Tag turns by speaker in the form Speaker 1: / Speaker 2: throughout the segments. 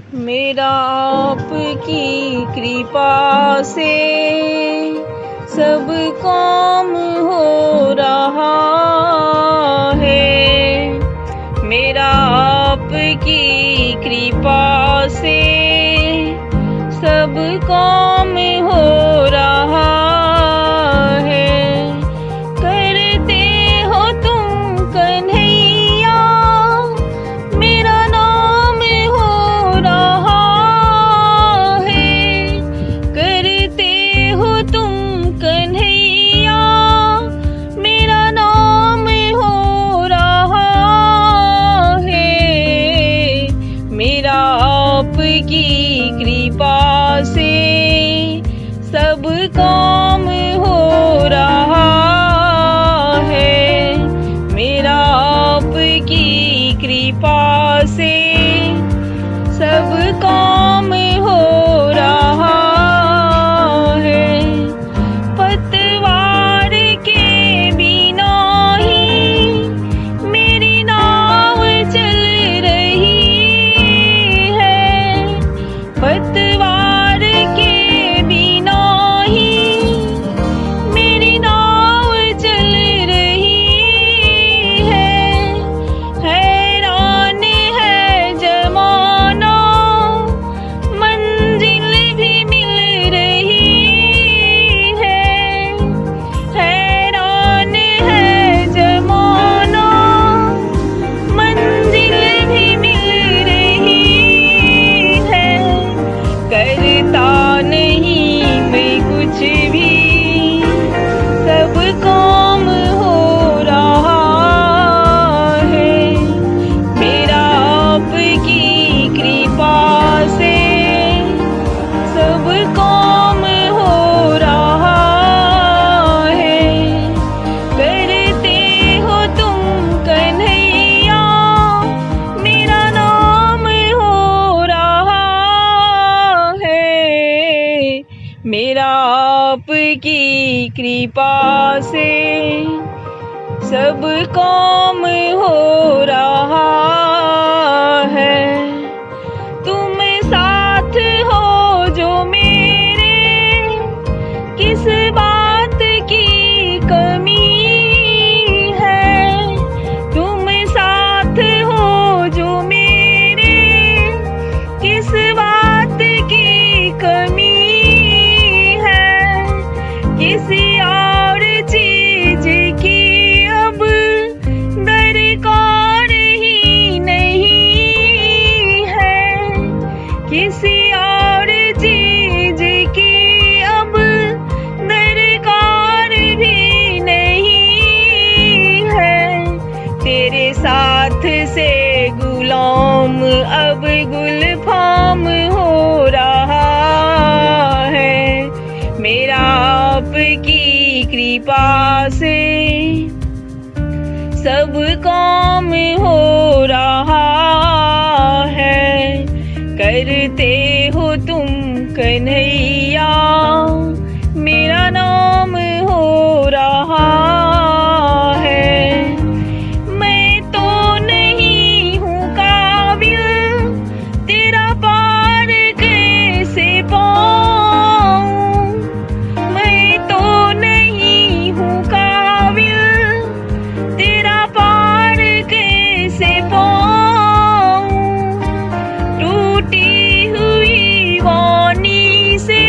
Speaker 1: मेरा आपकी कृपा से सब काम हो रहा है। मेरा आपकी कृपा से सब काम हो रहा है। करते हो तुम कन्हैया, मेरा नाम हो रहा है। करते हो तुम कन्हैया, मेरा नाम हो रहा है। मेरा आपकी कृपा से सब काम हो रहा है। मेरा आपकी कृपा से सब काम हो रहा है। पतवार के बिना ही मेरी नाव चल रही है। पतवार के बिना ही मेरी नाव चल रही है। हैरान है जमाना, मंजिल भी मिल रही है। हैरान है जमाना, मंजिल भी मिल रही है। करता नहीं मैं कुछ भी, सब काम हो रहा है। मेरा आपकी कृपा से सब काम हो रहा है। करते हो तुम कन्हैया, मेरा नाम हो रहा है। मेरा आपकी कृपा से सब काम हो रहा है। तुम साथ हो जो मेरे, किस बात की कमी है। तुम साथ हो जो मेरे, किस बात की कमी है। किसी और चीज की अब दरकार ही नहीं है। किसी और चीज की अब दरकार भी नहीं है। तेरे साथ से गुलाम अब गुलफाम हो रहा है। मेरा आपकी कृपा से सब काम हो रहा है। करते हो तुम कन्हैया, मेरा नाम हो रहा है। मैं तो नहीं हूँ काबिल, तेरा पार कैसे पाऊँ। मैं तो नहीं हूँ काबिल, तेरा पार कैसे पाऊँ। टूटी हुई वाणी से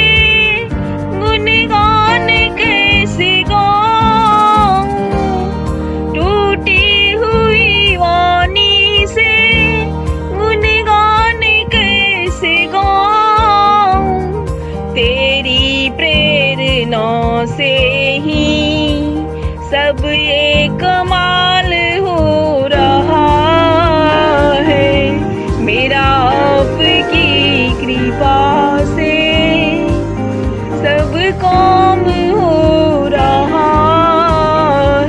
Speaker 1: गुनगान कैसे गाऊँ। टूटी हुई वाणी से गुनगान कैसे गाऊँ। तेरी प्रेरणा से ही सब ये कमाल हो रहा है। मेरा आपकी कृपा से सब काम हो रहा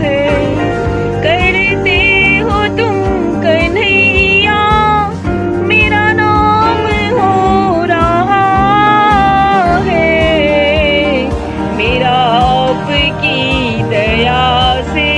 Speaker 1: है। करते हो तुम कन्हैया, मेरा नाम हो रहा है। मेरा आपकी दया से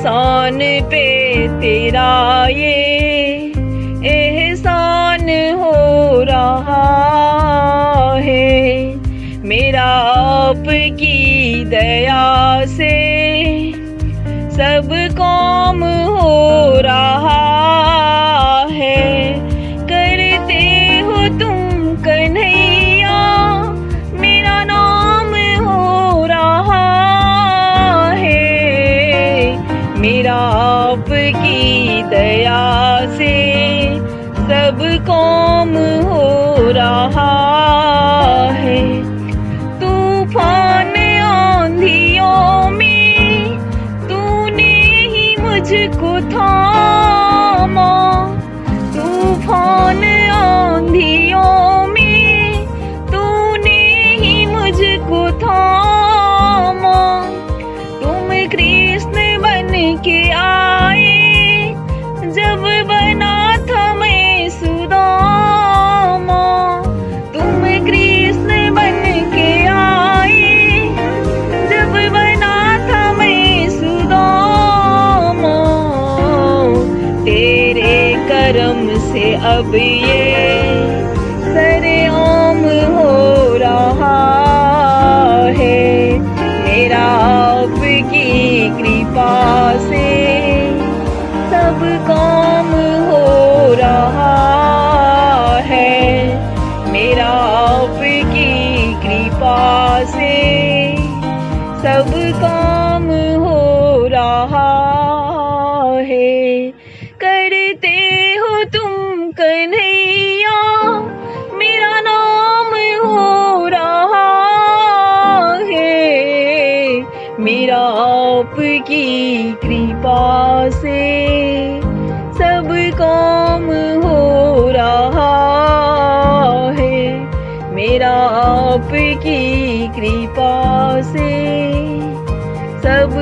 Speaker 1: इंसान पे तेरा ये एहसान हो रहा है। मेरा आपकी दया से सब काम हो रहा है। करते हो तुम कन्हैया मेरा नाम हो रहा है। मेरा आपकी दया से सब काम हो रहा है। तूफान आंधियों में तूने ही मुझको थामा। तूफान आंधियों में तूने ही मुझको थामा। तुम कृष्ण बन के आए जब बना था मैं सुदामा। तुम कृष्ण बन के आए जब बना था मैं सुदामा। तेरे करम से अब ये सरेआम हो रहा है। मेरा आपकी कृपा से सब काम हो रहा है। मेरा आपकी कृपा से सब काम हो रहा है। करते हो तुम कन्हैया मेरा नाम हो रहा है। मेरा आपकी कृपा से सब काम हो रहा है। मेरा आपकी कृपा से सब